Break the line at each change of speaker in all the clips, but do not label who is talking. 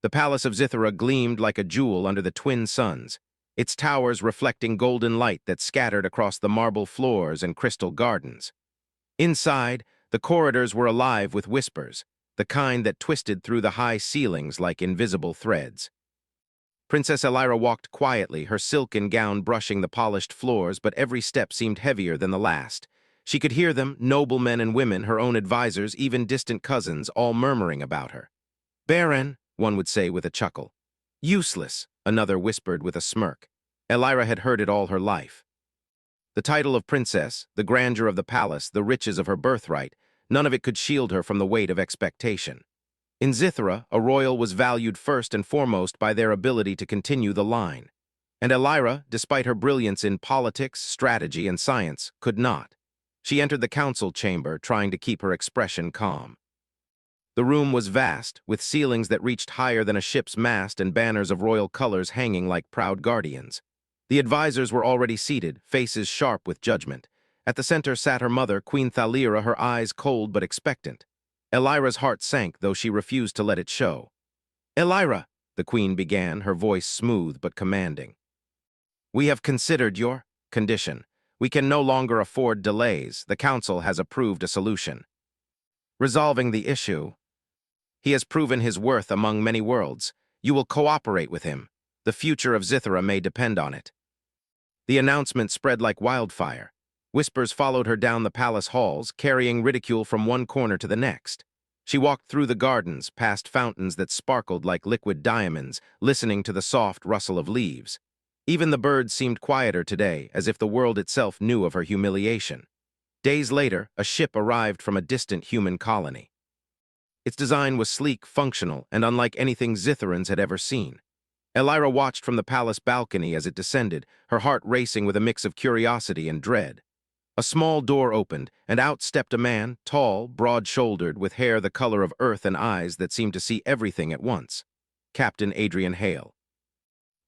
The palace of Zithra gleamed like a jewel under the twin suns, its towers reflecting golden light that scattered across the marble floors and crystal gardens. Inside, the corridors were alive with whispers, the kind that twisted through the high ceilings like invisible threads. Princess Elira walked quietly, her silken gown brushing the polished floors, but every step seemed heavier than the last. She could hear them, noblemen and women, her own advisors, even distant cousins, all murmuring about her. Barren, one would say with a chuckle. Useless, another whispered with a smirk. Elira had heard it all her life. The title of princess, the grandeur of the palace, the riches of her birthright, none of it could shield her from the weight of expectation. In Zithra, a royal was valued first and foremost by their ability to continue the line. And Elira, despite her brilliance in politics, strategy, and science, could not. She entered the council chamber, trying to keep her expression calm. The room was vast, with ceilings that reached higher than a ship's mast and banners of royal colors hanging like proud guardians. The advisors were already seated, faces sharp with judgment. At the center sat her mother, Queen Thalira, her eyes cold but expectant. Elira's heart sank, though she refused to let it show. "Elira," the queen began, her voice smooth but commanding. "We have considered your condition. We can no longer afford delays. The council has approved a solution. Resolving the issue. He has proven his worth among many worlds. You will cooperate with him. The future of Zithra may depend on it." The announcement spread like wildfire. Whispers followed her down the palace halls, carrying ridicule from one corner to the next. She walked through the gardens, past fountains that sparkled like liquid diamonds, listening to the soft rustle of leaves. Even the birds seemed quieter today, as if the world itself knew of her humiliation. Days later, a ship arrived from a distant human colony. Its design was sleek, functional, and unlike anything Zithrans had ever seen. Elira watched from the palace balcony as it descended, her heart racing with a mix of curiosity and dread. A small door opened, and out stepped a man, tall, broad-shouldered, with hair the color of earth and eyes that seemed to see everything at once. Captain Adrian Hale.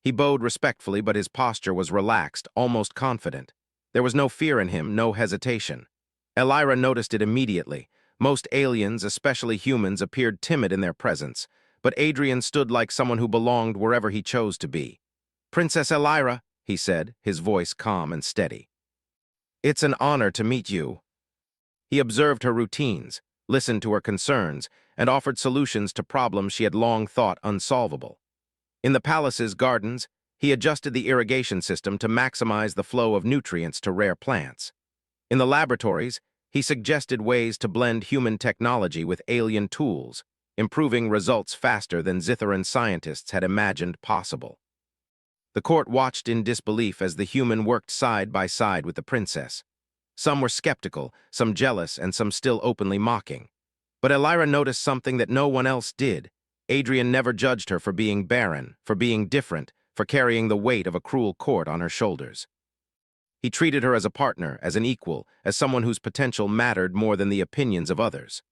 He bowed respectfully, but his posture was relaxed, almost confident. There was no fear in him, no hesitation. Elira noticed it immediately. Most aliens, especially humans, appeared timid in their presence, but Adrian stood like someone who belonged wherever he chose to be. "Princess Elira," he said, his voice calm and steady. "It's an honor to meet you." He observed her routines, listened to her concerns, and offered solutions to problems she had long thought unsolvable. In the palace's gardens, he adjusted the irrigation system to maximize the flow of nutrients to rare plants. In the laboratories, he suggested ways to blend human technology with alien tools, improving results faster than Zithran scientists had imagined possible. The court watched in disbelief as the human worked side by side with the princess. Some were skeptical, some jealous, and some still openly mocking. But Elira noticed something that no one else did. Adrian never judged her for being barren, for being different, for carrying the weight of a cruel court on her shoulders. He treated her as a partner, as an equal, as someone whose potential mattered more than the opinions of others.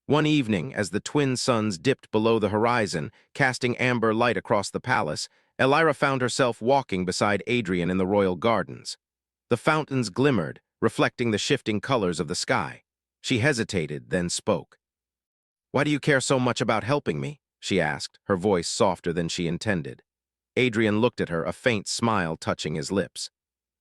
One evening, as the twin suns dipped below the horizon, casting amber light across the palace, Elira found herself walking beside Adrian in the royal gardens. The fountains glimmered, reflecting the shifting colors of the sky. She hesitated, then spoke. "Why do you care so much about helping me?" she asked, her voice softer than she intended. Adrian looked at her, a faint smile touching his lips.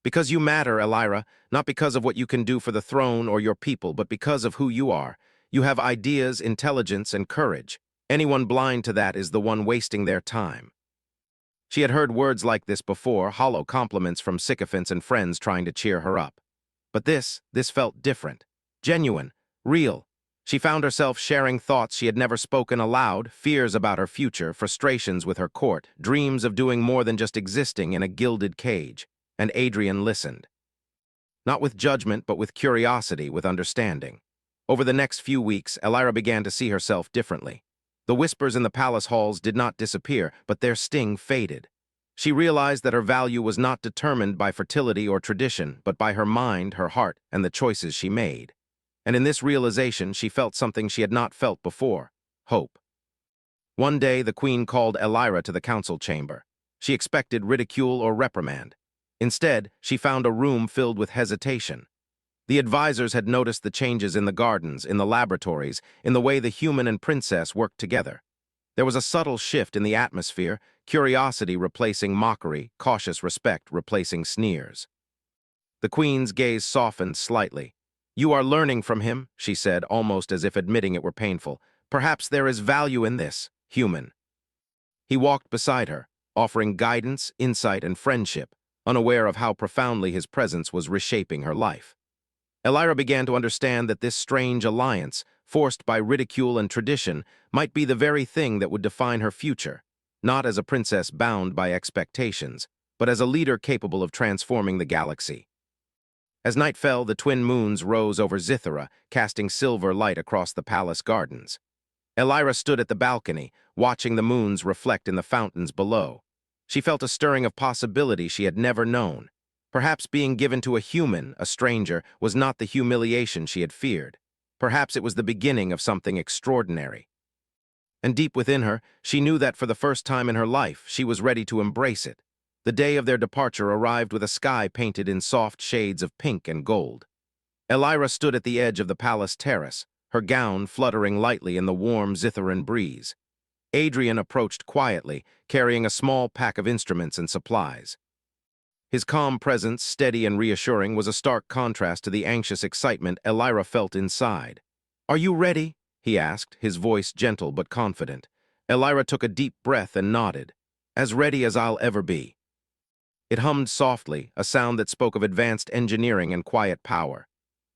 "Because you matter, Elira, not because of what you can do for the throne or your people, but because of who you are. You have ideas, intelligence, and courage. Anyone blind to that is the one wasting their time." She had heard words like this before, hollow compliments from sycophants and friends trying to cheer her up. But this felt different, genuine, real. She found herself sharing thoughts she had never spoken aloud, fears about her future, frustrations with her court, dreams of doing more than just existing in a gilded cage. And Adrian listened. Not with judgment, but with curiosity, with understanding. Over the next few weeks, Elira began to see herself differently. The whispers in the palace halls did not disappear, but their sting faded. She realized that her value was not determined by fertility or tradition, but by her mind, her heart, and the choices she made. And in this realization, she felt something she had not felt before: hope. One day, the queen called Elira to the council chamber. She expected ridicule or reprimand. Instead, she found a room filled with hesitation. The advisors had noticed the changes in the gardens, in the laboratories, in the way the human and princess worked together. There was a subtle shift in the atmosphere, curiosity replacing mockery, cautious respect replacing sneers. The queen's gaze softened slightly. "You are learning from him," she said, almost as if admitting it were painful. "Perhaps there is value in this, human." He walked beside her, offering guidance, insight, and friendship, unaware of how profoundly his presence was reshaping her life. Elira began to understand that this strange alliance, forced by ridicule and tradition, might be the very thing that would define her future, not as a princess bound by expectations, but as a leader capable of transforming the galaxy. As night fell, the twin moons rose over Zithara, casting silver light across the palace gardens. Elira stood at the balcony, watching the moons reflect in the fountains below. She felt a stirring of possibility she had never known. Perhaps being given to a human, a stranger, was not the humiliation she had feared. Perhaps it was the beginning of something extraordinary. And deep within her, she knew that for the first time in her life, she was ready to embrace it. The day of their departure arrived with a sky painted in soft shades of pink and gold. Elira stood at the edge of the palace terrace, her gown fluttering lightly in the warm Zitharan breeze. Adrian approached quietly, carrying a small pack of instruments and supplies. His calm presence, steady and reassuring, was a stark contrast to the anxious excitement Elira felt inside. "Are you ready?" he asked, his voice gentle but confident. Elira took a deep breath and nodded. "As ready as I'll ever be." It hummed softly, a sound that spoke of advanced engineering and quiet power.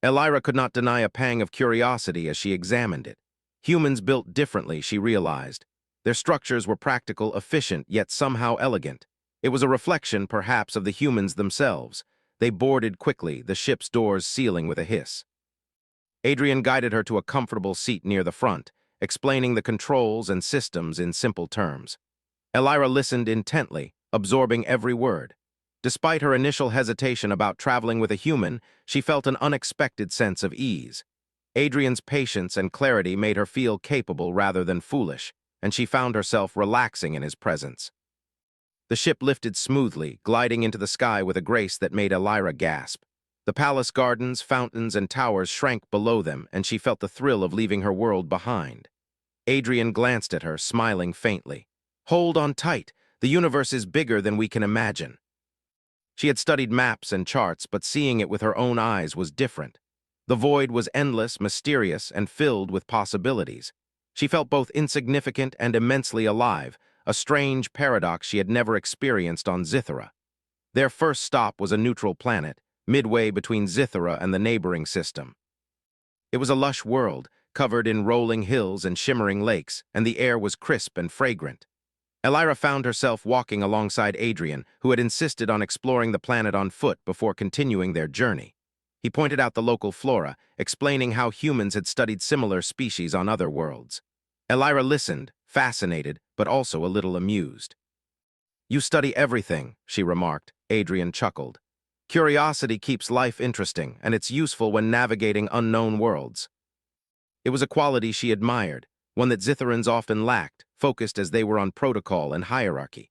Elira could not deny a pang of curiosity as she examined it. Humans built differently, she realized. Their structures were practical, efficient, yet somehow elegant. It was a reflection, perhaps, of the humans themselves. They boarded quickly, the ship's doors sealing with a hiss. Adrian guided her to a comfortable seat near the front, explaining the controls and systems in simple terms. Elira listened intently, absorbing every word. Despite her initial hesitation about traveling with a human, she felt an unexpected sense of ease. Adrian's patience and clarity made her feel capable rather than foolish, and she found herself relaxing in his presence. The ship lifted smoothly, gliding into the sky with a grace that made Elira gasp. The palace gardens, fountains, and towers shrank below them, and she felt the thrill of leaving her world behind. Adrian glanced at her, smiling faintly. "Hold on tight. The universe is bigger than we can imagine." She had studied maps and charts, but seeing it with her own eyes was different. The void was endless, mysterious, and filled with possibilities. She felt both insignificant and immensely alive, a strange paradox she had never experienced on Zithara. Their first stop was a neutral planet, midway between Zithara and the neighboring system. It was a lush world, covered in rolling hills and shimmering lakes, and the air was crisp and fragrant. Elira found herself walking alongside Adrian, who had insisted on exploring the planet on foot before continuing their journey. He pointed out the local flora, explaining how humans had studied similar species on other worlds. Elira listened, fascinated, but also a little amused. "You study everything," she remarked. Adrian chuckled. "Curiosity keeps life interesting, and it's useful when navigating unknown worlds." It was a quality she admired, one that Zitharans often lacked, focused as they were on protocol and hierarchy.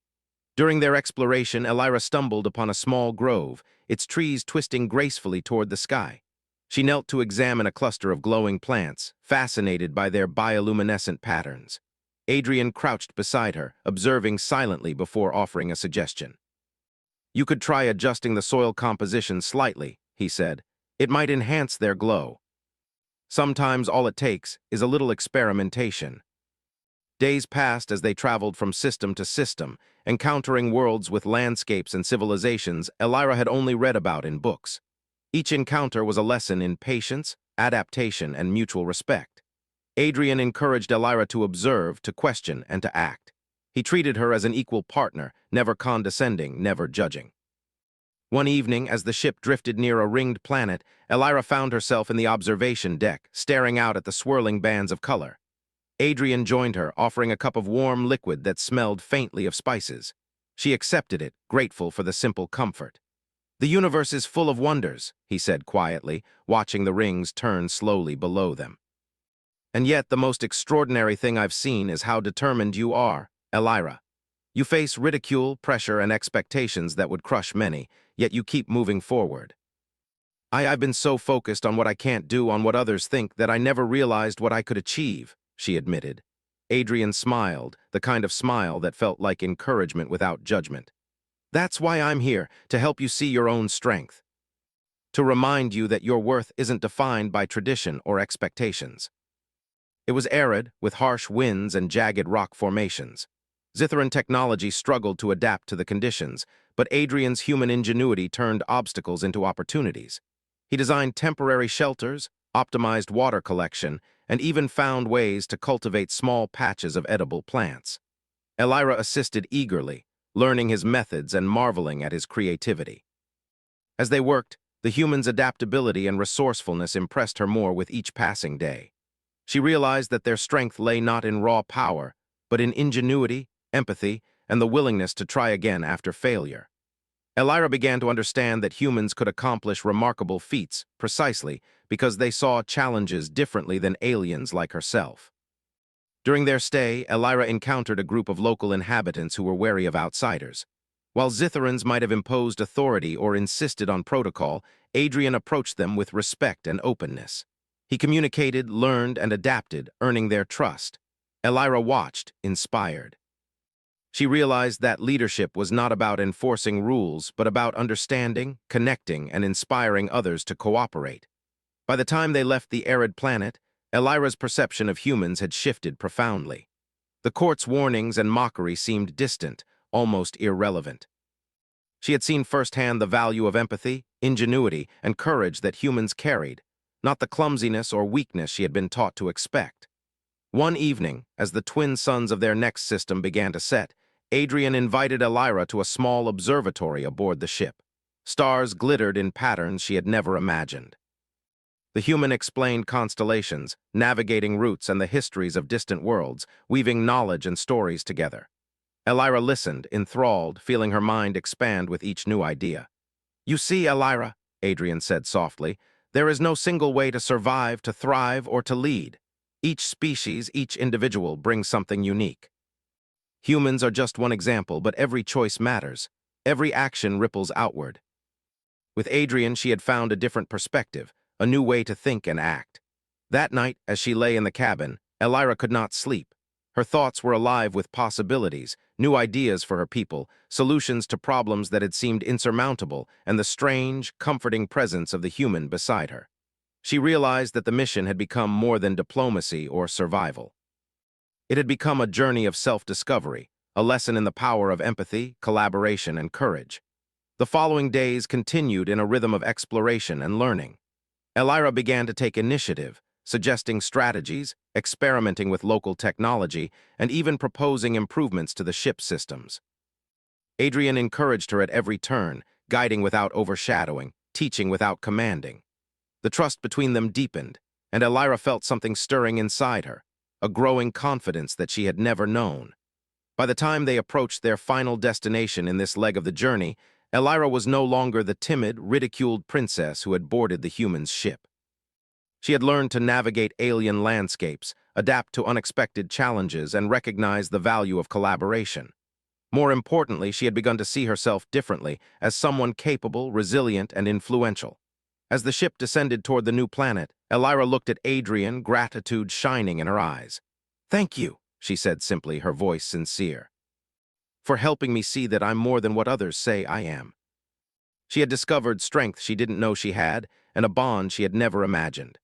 During their exploration, Elira stumbled upon a small grove, its trees twisting gracefully toward the sky. She knelt to examine a cluster of glowing plants, fascinated by their bioluminescent patterns. Adrian crouched beside her, observing silently before offering a suggestion. "You could try adjusting the soil composition slightly," he said. "It might enhance their glow. Sometimes all it takes is a little experimentation." Days passed as they traveled from system to system, encountering worlds with landscapes and civilizations Elira had only read about in books. Each encounter was a lesson in patience, adaptation, and mutual respect. Adrian encouraged Elira to observe, to question, and to act. He treated her as an equal partner, never condescending, never judging. One evening, as the ship drifted near a ringed planet, Elira found herself in the observation deck, staring out at the swirling bands of color. Adrian joined her, offering a cup of warm liquid that smelled faintly of spices. She accepted it, grateful for the simple comfort. "The universe is full of wonders," he said quietly, watching the rings turn slowly below them. "And yet the most extraordinary thing I've seen is how determined you are, Elira. You face ridicule, pressure, and expectations that would crush many, yet you keep moving forward." I've been so focused on what I can't do, on what others think, that I never realized what I could achieve," she admitted. Adrian smiled, the kind of smile that felt like encouragement without judgment. That's why I'm here, to help you see your own strength. To remind you that your worth isn't defined by tradition or expectations. It was arid, with harsh winds and jagged rock formations. Zithran technology struggled to adapt to the conditions, but Adrian's human ingenuity turned obstacles into opportunities. He designed temporary shelters, optimized water collection, and even found ways to cultivate small patches of edible plants. Elira assisted eagerly, learning his methods and marveling at his creativity. As they worked, the human's adaptability and resourcefulness impressed her more with each passing day. She realized that their strength lay not in raw power, but in ingenuity, empathy, and the willingness to try again after failure. Elira began to understand that humans could accomplish remarkable feats precisely because they saw challenges differently than aliens like herself. During their stay, Elira encountered a group of local inhabitants who were wary of outsiders. While Zitharans might have imposed authority or insisted on protocol, Adrian approached them with respect and openness. He communicated, learned, and adapted, earning their trust. Elira watched, inspired. She realized that leadership was not about enforcing rules, but about understanding, connecting, and inspiring others to cooperate. By the time they left the arid planet, Elira's perception of humans had shifted profoundly. The court's warnings and mockery seemed distant, almost irrelevant. She had seen firsthand the value of empathy, ingenuity, and courage that humans carried, not the clumsiness or weakness she had been taught to expect. One evening, as the twin suns of their next system began to set, Adrian invited Elira to a small observatory aboard the ship. Stars glittered in patterns she had never imagined. The human explained constellations, navigating routes and the histories of distant worlds, weaving knowledge and stories together. Elira listened, enthralled, feeling her mind expand with each new idea. "You see, Elira," Adrian said softly, "there is no single way to survive, to thrive, or to lead. Each species, each individual brings something unique. Humans are just one example, but every choice matters. Every action ripples outward." With Adrian, she had found a different perspective, a new way to think and act. That night, as she lay in the cabin, Elira could not sleep. Her thoughts were alive with possibilities, new ideas for her people, solutions to problems that had seemed insurmountable, and the strange, comforting presence of the human beside her. She realized that the mission had become more than diplomacy or survival. It had become a journey of self-discovery, a lesson in the power of empathy, collaboration, and courage. The following days continued in a rhythm of exploration and learning. Elira began to take initiative, suggesting strategies, experimenting with local technology, and even proposing improvements to the ship systems. Adrian encouraged her at every turn, guiding without overshadowing, teaching without commanding. The trust between them deepened, and Elira felt something stirring inside her, a growing confidence that she had never known. By the time they approached their final destination in this leg of the journey, Elira was no longer the timid, ridiculed princess who had boarded the human's ship. She had learned to navigate alien landscapes, adapt to unexpected challenges, and recognize the value of collaboration. More importantly, she had begun to see herself differently, as someone capable, resilient, and influential. As the ship descended toward the new planet, Elira looked at Adrian, gratitude shining in her eyes. "Thank you," she said simply, her voice sincere, "for helping me see that I'm more than what others say I am." She had discovered strength she didn't know she had, and a bond she had never imagined.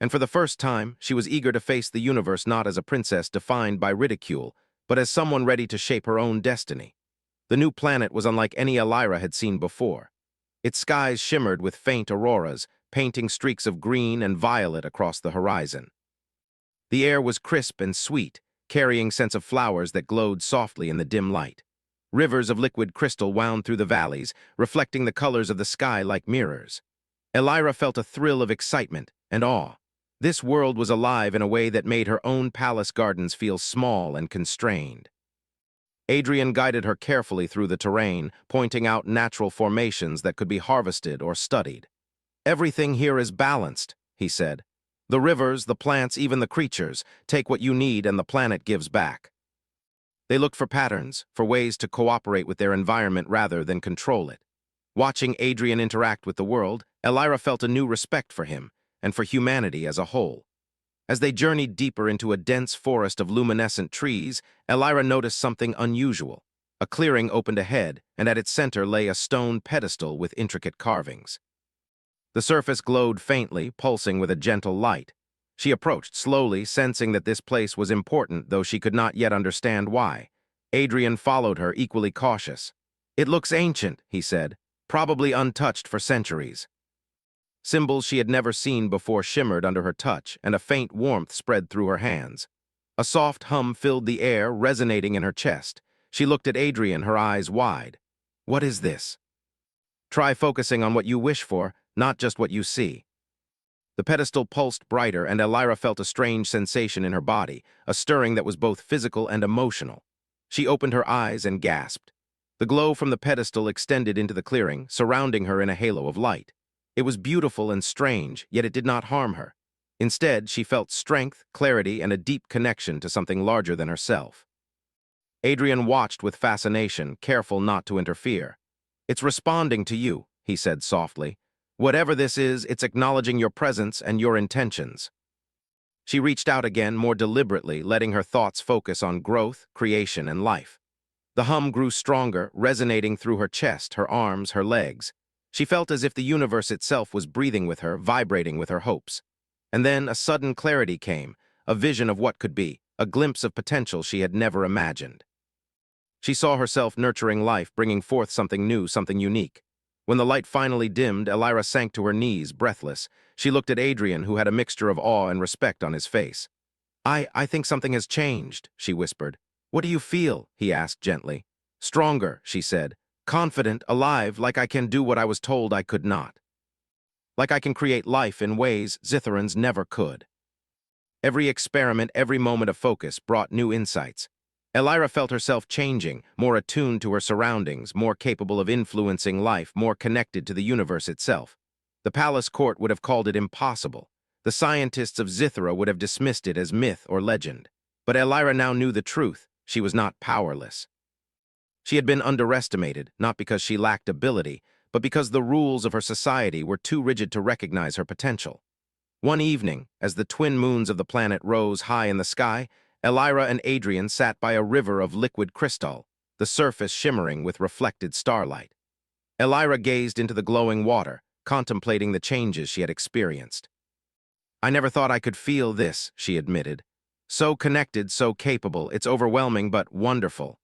And for the first time, she was eager to face the universe not as a princess defined by ridicule, but as someone ready to shape her own destiny. The new planet was unlike any Elira had seen before. Its skies shimmered with faint auroras, painting streaks of green and violet across the horizon. The air was crisp and sweet, carrying scents of flowers that glowed softly in the dim light. Rivers of liquid crystal wound through the valleys, reflecting the colors of the sky like mirrors. Elira felt a thrill of excitement and awe. This world was alive in a way that made her own palace gardens feel small and constrained. Adrian guided her carefully through the terrain, pointing out natural formations that could be harvested or studied. "Everything here is balanced," he said. "The rivers, the plants, even the creatures, take what you need and the planet gives back." They looked for patterns, for ways to cooperate with their environment rather than control it. Watching Adrian interact with the world, Elira felt a new respect for him and for humanity as a whole. As they journeyed deeper into a dense forest of luminescent trees, Elira noticed something unusual. A clearing opened ahead, and at its center lay a stone pedestal with intricate carvings. The surface glowed faintly, pulsing with a gentle light. She approached slowly, sensing that this place was important, though she could not yet understand why. Adrian followed her, equally cautious. "It looks ancient," he said, "probably untouched for centuries." Symbols she had never seen before shimmered under her touch, and a faint warmth spread through her hands. A soft hum filled the air, resonating in her chest. She looked at Adrian, her eyes wide. "What is this?" "Try focusing on what you wish for, not just what you see." The pedestal pulsed brighter, and Elira felt a strange sensation in her body, a stirring that was both physical and emotional. She opened her eyes and gasped. The glow from the pedestal extended into the clearing, surrounding her in a halo of light. It was beautiful and strange, yet it did not harm her. Instead, she felt strength, clarity, and a deep connection to something larger than herself. Adrian watched with fascination, careful not to interfere. "It's responding to you," he said softly. "Whatever this is, it's acknowledging your presence and your intentions." She reached out again, more deliberately, letting her thoughts focus on growth, creation, and life. The hum grew stronger, resonating through her chest, her arms, her legs. She felt as if the universe itself was breathing with her, vibrating with her hopes. And then a sudden clarity came, a vision of what could be, a glimpse of potential she had never imagined. She saw herself nurturing life, bringing forth something new, something unique. When the light finally dimmed, Elira sank to her knees, breathless. She looked at Adrian, who had a mixture of awe and respect on his face. I think something has changed," she whispered. "What do you feel?" he asked gently. "Stronger," she said. "Confident, alive, like I can do what I was told I could not. Like I can create life in ways Zitherans never could." Every experiment, every moment of focus brought new insights. Elira felt herself changing, more attuned to her surroundings, more capable of influencing life, more connected to the universe itself. The palace court would have called it impossible. The scientists of Zithra would have dismissed it as myth or legend. But Elira now knew the truth. She was not powerless. She had been underestimated, not because she lacked ability, but because the rules of her society were too rigid to recognize her potential. One evening, as the twin moons of the planet rose high in the sky, Elira and Adrian sat by a river of liquid crystal, the surface shimmering with reflected starlight. Elira gazed into the glowing water, contemplating the changes she had experienced. "I never thought I could feel this," she admitted. "So connected, so capable, it's overwhelming but wonderful."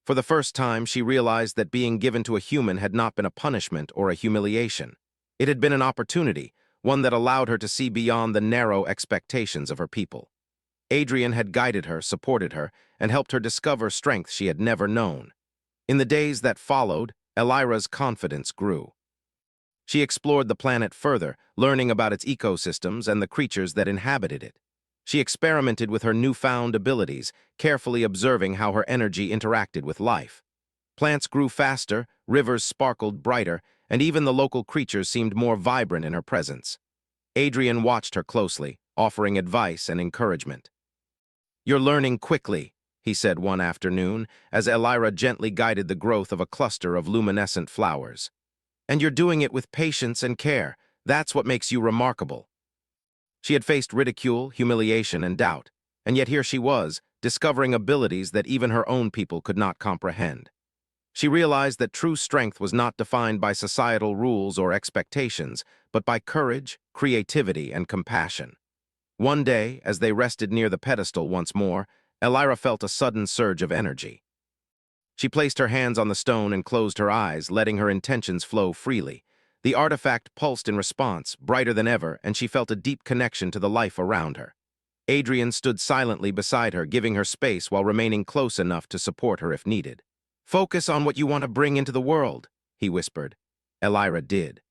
For the first time, she realized that being given to a human had not been a punishment or a humiliation. It had been an opportunity, one that allowed her to see beyond the narrow expectations of her people. Adrian had guided her, supported her, and helped her discover strength she had never known. In the days that followed, Elira's confidence grew. She explored the planet further, learning about its ecosystems and the creatures that inhabited it. She experimented with her newfound abilities, carefully observing how her energy interacted with life. Plants grew faster, rivers sparkled brighter, and even the local creatures seemed more vibrant in her presence. Adrian watched her closely, offering advice and encouragement. "You're learning quickly," he said one afternoon, as Elira gently guided the growth of a cluster of luminescent flowers. "And you're doing it with patience and care. That's what makes you remarkable." She had faced ridicule, humiliation, and doubt, and yet here she was, discovering abilities that even her own people could not comprehend. She realized that true strength was not defined by societal rules or expectations, but by courage, creativity, and compassion. One day, as they rested near the pedestal once more, Elira felt a sudden surge of energy. She placed her hands on the stone and closed her eyes, letting her intentions flow freely. The artifact pulsed in response, brighter than ever, and she felt a deep connection to the life around her. Adrian stood silently beside her, giving her space while remaining close enough to support her if needed. "Focus on what you want to bring into the world," he whispered. Elira did.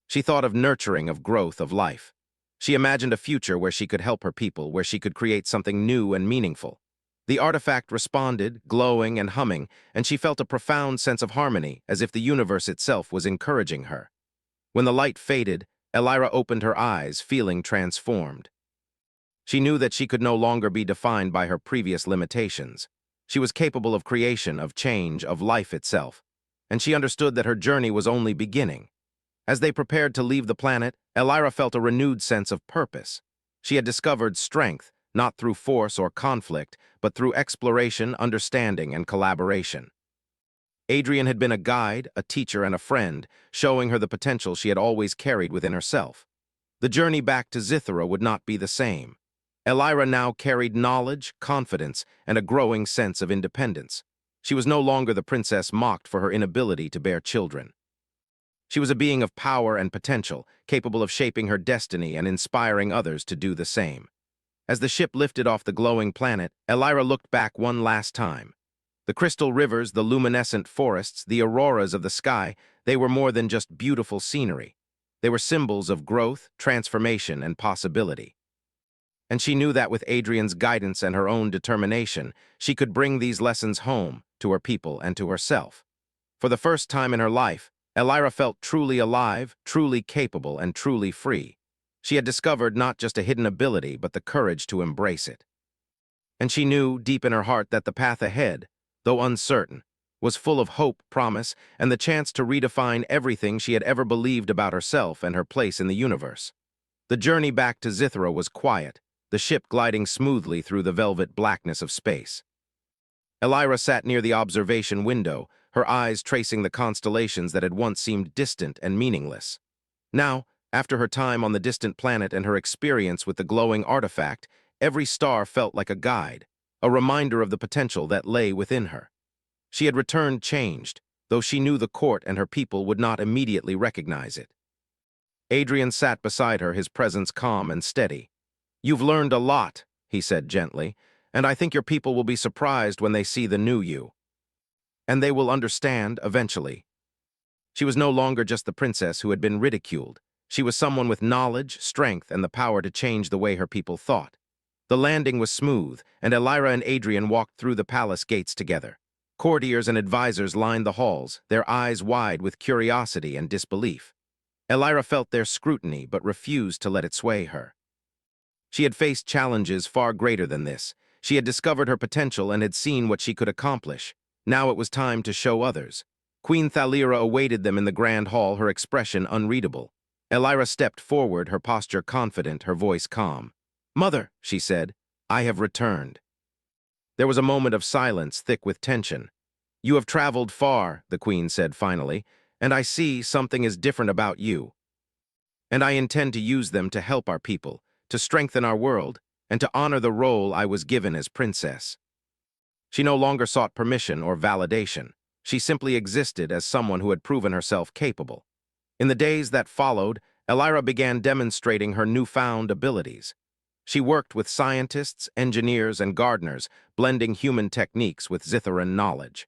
She thought of nurturing, of growth, of life. She imagined a future where she could help her people, where she could create something new and meaningful. The artifact responded, glowing and humming, and she felt a profound sense of harmony, as if the universe itself was encouraging her. When the light faded, Elira opened her eyes, feeling transformed. She knew that she could no longer be defined by her previous limitations. She was capable of creation, of change, of life itself, and she understood that her journey was only beginning. As they prepared to leave the planet, Elira felt a renewed sense of purpose. She had discovered strength, not through force or conflict, but through exploration, understanding, and collaboration. Adrian had been a guide, a teacher, and a friend, showing her the potential she had always carried within herself. The journey back to Zithera would not be the same. Elira now carried knowledge, confidence, and a growing sense of independence. She was no longer the princess mocked for her inability to bear children. She was a being of power and potential, capable of shaping her destiny and inspiring others to do the same. As the ship lifted off the glowing planet, Elira looked back one last time. The crystal rivers, the luminescent forests, the auroras of the sky, they were more than just beautiful scenery. They were symbols of growth, transformation, and possibility. And she knew that with Adrian's guidance and her own determination, she could bring these lessons home, to her people and to herself. For the first time in her life, Elira felt truly alive, truly capable, and truly free. She had discovered not just a hidden ability, but the courage to embrace it. And she knew, deep in her heart, that the path ahead, though uncertain, was full of hope, promise, and the chance to redefine everything she had ever believed about herself and her place in the universe. The journey back to Zithera was quiet, the ship gliding smoothly through the velvet blackness of space. Elira sat near the observation window, her eyes tracing the constellations that had once seemed distant and meaningless. Now, after her time on the distant planet and her experience with the glowing artifact, every star felt like a guide, a reminder of the potential that lay within her. She had returned changed, though she knew the court and her people would not immediately recognize it. Adrian sat beside her, his presence calm and steady. "You've learned a lot," he said gently, "and I think your people will be surprised when they see the new you. And they will understand eventually." She was no longer just the princess who had been ridiculed. She was someone with knowledge, strength, and the power to change the way her people thought. The landing was smooth, and Elira and Adrian walked through the palace gates together. Courtiers and advisors lined the halls, their eyes wide with curiosity and disbelief. Elira felt their scrutiny but refused to let it sway her. She had faced challenges far greater than this. She had discovered her potential and had seen what she could accomplish. Now it was time to show others. Queen Thalira awaited them in the grand hall, her expression unreadable. Elira stepped forward, her posture confident, her voice calm. "Mother," she said, "I have returned." There was a moment of silence, thick with tension. "You have traveled far," the queen said finally, "and I see something is different about you. And I intend to use them to help our people, to strengthen our world, and to honor the role I was given as princess." She no longer sought permission or validation. She simply existed as someone who had proven herself capable. In the days that followed, Elira began demonstrating her newfound abilities. She worked with scientists, engineers, and gardeners, blending human techniques with Zitheran knowledge.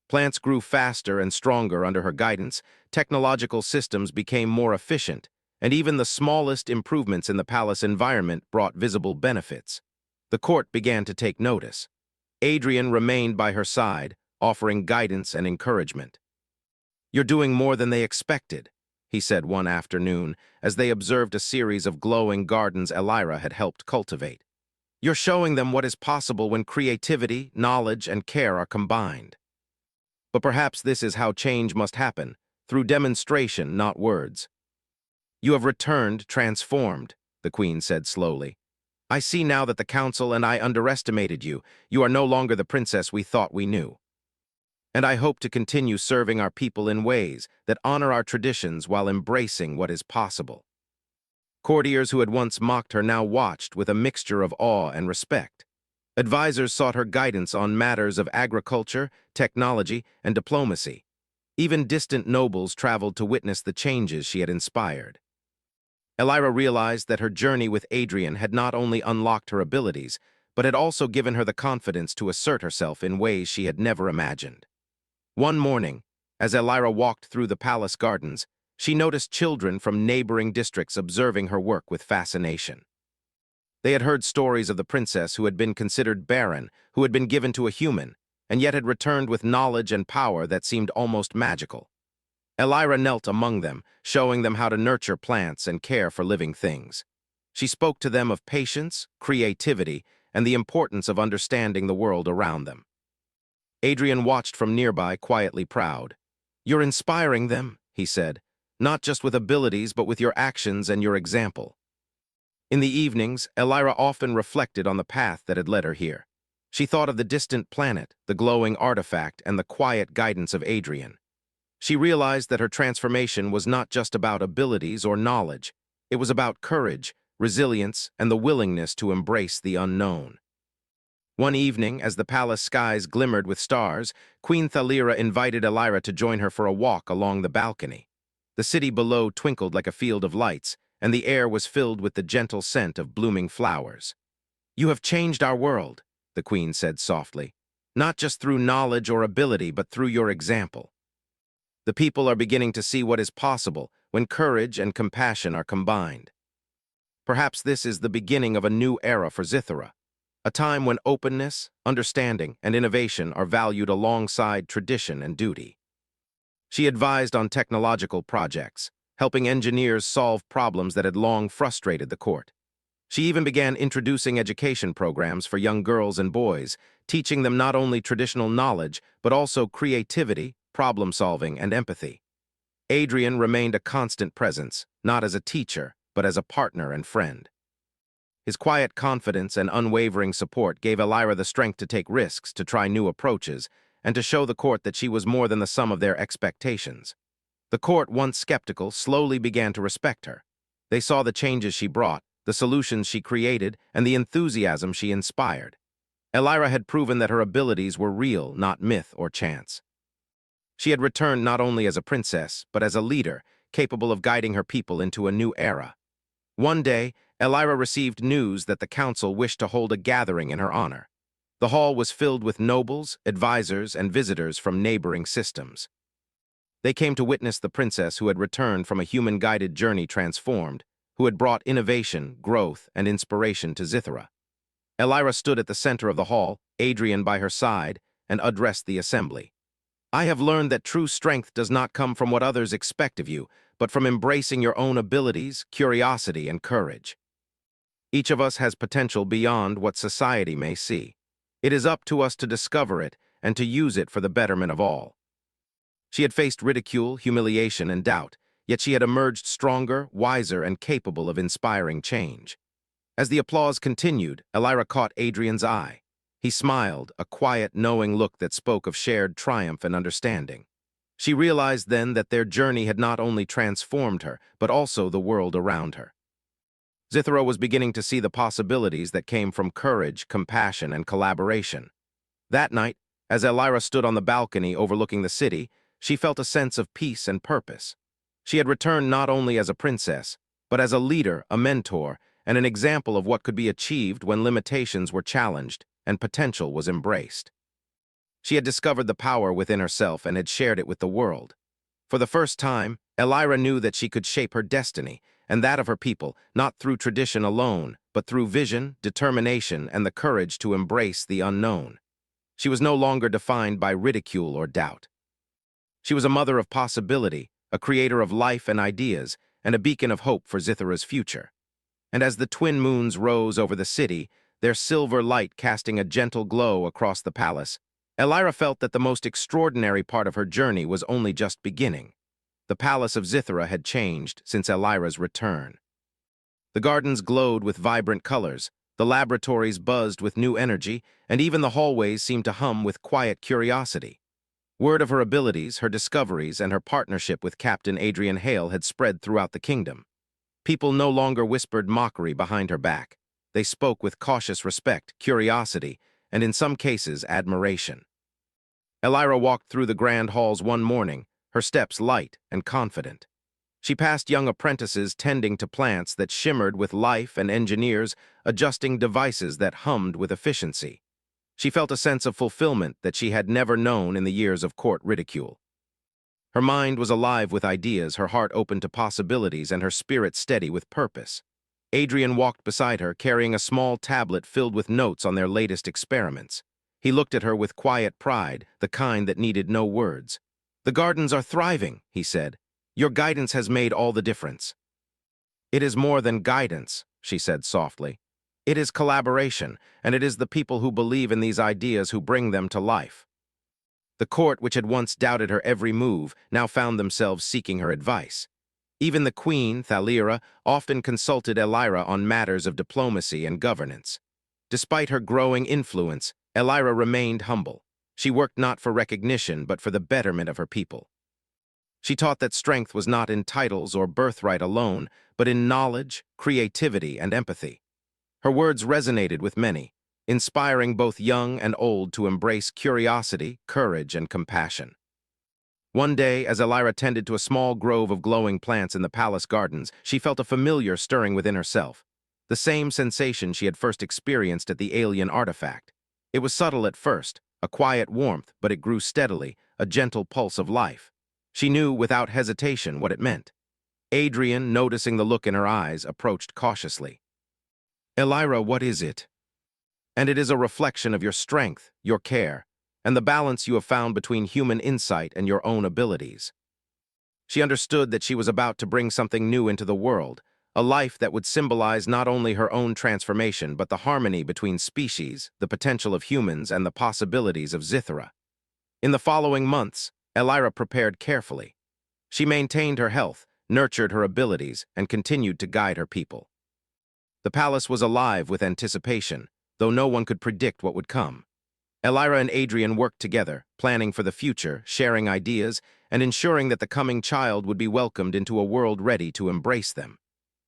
Plants grew faster and stronger under her guidance, technological systems became more efficient, and even the smallest improvements in the palace environment brought visible benefits. The court began to take notice. Adrian remained by her side, offering guidance and encouragement. "You're doing more than they expected," he said one afternoon as they observed a series of glowing gardens Elira had helped cultivate. "You're showing them what is possible when creativity, knowledge, and care are combined. But perhaps this is how change must happen, through demonstration, not words." "You have returned transformed," the queen said slowly. "I see now that the council and I underestimated you. You are no longer the princess we thought we knew. And I hope to continue serving our people in ways that honor our traditions while embracing what is possible." Courtiers who had once mocked her now watched with a mixture of awe and respect. Advisors sought her guidance on matters of agriculture, technology, and diplomacy. Even distant nobles traveled to witness the changes she had inspired. Elira realized that her journey with Adrian had not only unlocked her abilities, but had also given her the confidence to assert herself in ways she had never imagined. One morning, as Elira walked through the palace gardens, she noticed children from neighboring districts observing her work with fascination. They had heard stories of the princess who had been considered barren, who had been given to a human, and yet had returned with knowledge and power that seemed almost magical. Elira knelt among them, showing them how to nurture plants and care for living things. She spoke to them of patience, creativity, and the importance of understanding the world around them. Adrian watched from nearby, quietly proud. "You're inspiring them," he said, "not just with abilities, but with your actions and your example." In the evenings, Elira often reflected on the path that had led her here. She thought of the distant planet, the glowing artifact, and the quiet guidance of Adrian. She realized that her transformation was not just about abilities or knowledge. It was about courage, resilience, and the willingness to embrace the unknown. One evening, as the palace skies glimmered with stars, Queen Thalira invited Elira to join her for a walk along the balcony. The city below twinkled like a field of lights, and the air was filled with the gentle scent of blooming flowers. "You have changed our world," the queen said softly, "not just through knowledge or ability, but through your example. The people are beginning to see what is possible when courage and compassion are combined. Perhaps this is the beginning of a new era for Zithara, a time when openness, understanding, and innovation are valued alongside tradition and duty." She advised on technological projects, helping engineers solve problems that had long frustrated the court. She even began introducing education programs for young girls and boys, teaching them not only traditional knowledge, but also creativity, problem-solving, and empathy. Adrian remained a constant presence, not as a teacher, but as a partner and friend. His quiet confidence and unwavering support gave Elira the strength to take risks, to try new approaches, and to show the court that she was more than the sum of their expectations. The court, once skeptical, slowly began to respect her. They saw the changes she brought, the solutions she created, and the enthusiasm she inspired. Elira had proven that her abilities were real, not myth or chance. She had returned not only as a princess, but as a leader, capable of guiding her people into a new era. One day, Elira received news that the council wished to hold a gathering in her honor. The hall was filled with nobles, advisors, and visitors from neighboring systems. They came to witness the princess who had returned from a human-guided journey transformed, who had brought innovation, growth, and inspiration to Zithara. Elira stood at the center of the hall, Adrian by her side, and addressed the assembly. "I have learned that true strength does not come from what others expect of you, but from embracing your own abilities, curiosity, and courage. Each of us has potential beyond what society may see. It is up to us to discover it and to use it for the betterment of all." She had faced ridicule, humiliation, and doubt, yet she had emerged stronger, wiser, and capable of inspiring change. As the applause continued, Elira caught Adrian's eye. He smiled, a quiet, knowing look that spoke of shared triumph and understanding. She realized then that their journey had not only transformed her, but also the world around her. Zithara was beginning to see the possibilities that came from courage, compassion, and collaboration. That night, as Elira stood on the balcony overlooking the city, she felt a sense of peace and purpose. She had returned not only as a princess, but as a leader, a mentor, and an example of what could be achieved when limitations were challenged and potential was embraced. She had discovered the power within herself and had shared it with the world. For the first time, Elira knew that she could shape her destiny and that of her people, not through tradition alone, but through vision, determination, and the courage to embrace the unknown. She was no longer defined by ridicule or doubt. She was a mother of possibility, a creator of life and ideas, and a beacon of hope for Zithara's future. And as the twin moons rose over the city, their silver light casting a gentle glow across the palace, Elira felt that the most extraordinary part of her journey was only just beginning. The palace of Zithara had changed since Elira's return. The gardens glowed with vibrant colors, the laboratories buzzed with new energy, and even the hallways seemed to hum with quiet curiosity. Word of her abilities, her discoveries, and her partnership with Captain Adrian Hale had spread throughout the kingdom. People no longer whispered mockery behind her back. They spoke with cautious respect, curiosity, and in some cases, admiration. Elira walked through the grand halls one morning, her steps light and confident. She passed young apprentices tending to plants that shimmered with life and engineers adjusting devices that hummed with efficiency. She felt a sense of fulfillment that she had never known in the years of court ridicule. Her mind was alive with ideas, her heart open to possibilities, and her spirit steady with purpose. Adrian walked beside her, carrying a small tablet filled with notes on their latest experiments. He looked at her with quiet pride, the kind that needed no words. "The gardens are thriving," he said. "Your guidance has made all the difference." "It is more than guidance," she said softly. "It is collaboration, and it is the people who believe in these ideas who bring them to life." The court, which had once doubted her every move, now found themselves seeking her advice. Even the queen, Thalira, often consulted Elira on matters of diplomacy and governance. Despite her growing influence, Elira remained humble. She worked not for recognition, but for the betterment of her people. She taught that strength was not in titles or birthright alone, but in knowledge, creativity, and empathy. Her words resonated with many, inspiring both young and old to embrace curiosity, courage, and compassion. One day, as Elira tended to a small grove of glowing plants in the palace gardens, she felt a familiar stirring within herself. The same sensation she had first experienced at the alien artifact. It was subtle at first, a quiet warmth, but it grew steadily, a gentle pulse of life. She knew without hesitation what it meant. Adrian, noticing the look in her eyes, approached cautiously. "Elira, what is it?" "And it is a reflection of your strength, your care, and the balance you have found between human insight and your own abilities." She understood that she was about to bring something new into the world, a life that would symbolize not only her own transformation but the harmony between species, the potential of humans, and the possibilities of Zithra. In the following months, Elira prepared carefully. She maintained her health, nurtured her abilities, and continued to guide her people. The palace was alive with anticipation, though no one could predict what would come. Elira and Adrian worked together, planning for the future, sharing ideas, and ensuring that the coming child would be welcomed into a world ready to embrace them.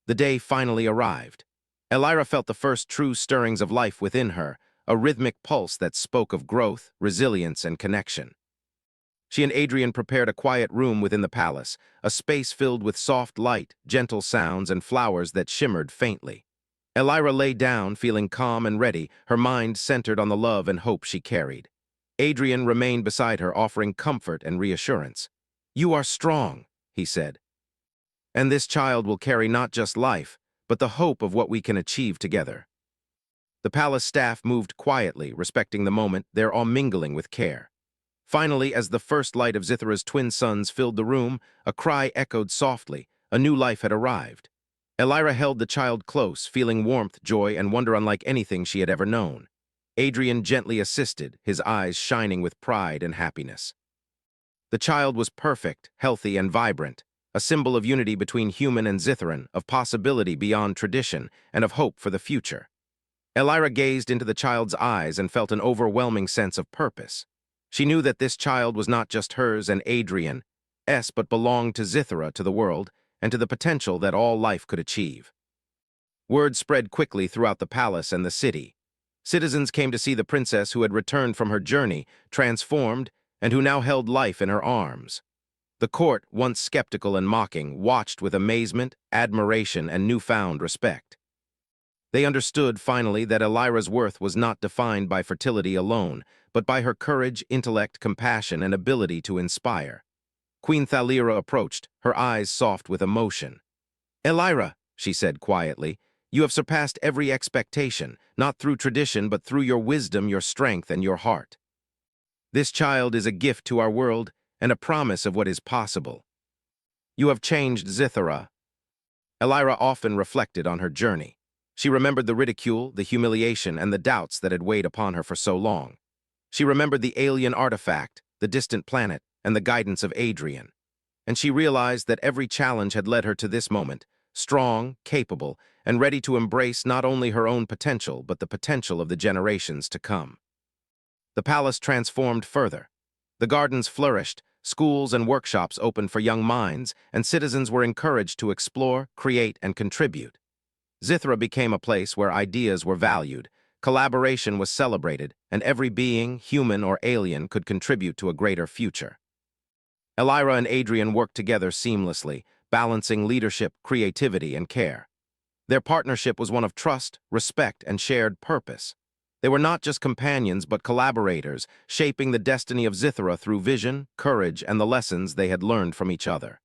The day finally arrived. Elira felt the first true stirrings of life within her, a rhythmic pulse that spoke of growth, resilience, and connection. She and Adrian prepared a quiet room within the palace, a space filled with soft light, gentle sounds, and flowers that shimmered faintly. Elira lay down, feeling calm and ready, her mind centered on the love and hope she carried. Adrian remained beside her, offering comfort and reassurance. "You are strong," he said. "And this child will carry not just life, but the hope of what we can achieve together." The palace staff moved quietly, respecting the moment, their awe mingling with care. Finally, as the first light of Zithra's twin suns filled the room, a cry echoed softly. A new life had arrived. Elira held the child close, feeling warmth, joy, and wonder unlike anything she had ever known. Adrian gently assisted, his eyes shining with pride and happiness. The child was perfect, healthy, and vibrant, a symbol of unity between human and Zithran, of possibility beyond tradition, and of hope for the future. Elira gazed into the child's eyes and felt an overwhelming sense of purpose. She knew that this child was not just hers and Adrian's, but belonged to Zithra, to the world, and to the potential that all life could achieve. Word spread quickly throughout the palace and the city. Citizens came to see the princess who had returned from her journey, transformed, and who now held life in her arms. The court, once skeptical and mocking, watched with amazement, admiration, and newfound respect. They understood, finally, that Elira's worth was not defined by fertility alone, but by her courage, intellect, compassion, and ability to inspire. Queen Thalira approached, her eyes soft with emotion. "Elira," she said quietly, "you have surpassed every expectation, not through tradition, but through your wisdom, your strength, and your heart. This child is a gift to our world and a promise of what is possible. You have changed Zithra." Elira often reflected on her journey. She remembered the ridicule, the humiliation, and the doubts that had weighed upon her for so long. She remembered the alien artifact, the distant planet, and the guidance of Adrian. And she realized that every challenge had led her to this moment, strong, capable, and ready to embrace not only her own potential, but the potential of the generations to come. The palace transformed further. The gardens flourished, schools and workshops opened for young minds, and citizens were encouraged to explore, create, and contribute. Zithra became a place where ideas were valued, collaboration was celebrated, and every being, human or alien, could contribute to a greater future. Elira and Adrian worked together seamlessly, balancing leadership, creativity, and care. Their partnership was one of trust, respect, and shared purpose. They were not just companions, but collaborators, shaping the destiny of Zithra through vision, courage, and the lessons they had learned from each other.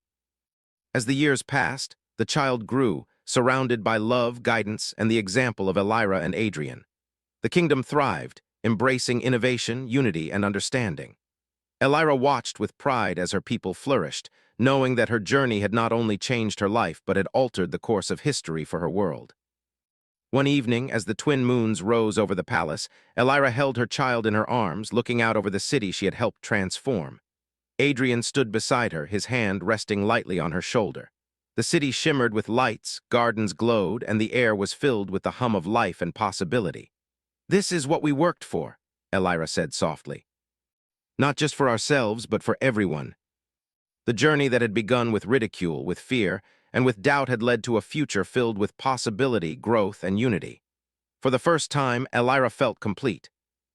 As the years passed, the child grew, surrounded by love, guidance, and the example of Elira and Adrian. The kingdom thrived, embracing innovation, unity, and understanding. Elira watched with pride as her people flourished, knowing that her journey had not only changed her life but had altered the course of history for her world. One evening, as the twin moons rose over the palace, Elira held her child in her arms, looking out over the city she had helped transform. Adrian stood beside her, his hand resting lightly on her shoulder. The city shimmered with lights, gardens glowed, and the air was filled with the hum of life and possibility. "This is what we worked for," Elira said softly. "Not just for ourselves, but for everyone." The journey that had begun with ridicule, with fear, and with doubt had led to a future filled with possibility, growth, and unity. For the first time, Elira felt complete.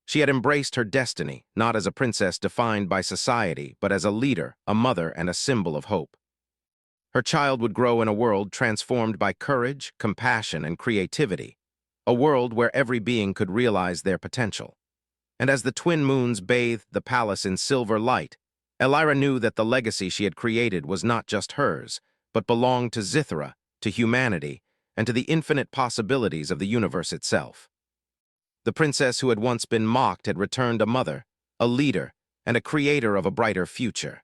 She had embraced her destiny, not as a princess defined by society, but as a leader, a mother, and a symbol of hope. Her child would grow in a world transformed by courage, compassion, and creativity, a world where every being could realize their potential. And as the twin moons bathed the palace in silver light, Elira knew that the legacy she had created was not just hers, but belonged to Zithra, to humanity, and to the infinite possibilities of the universe itself. The princess who had once been mocked had returned a mother, a leader, and a creator of a brighter future.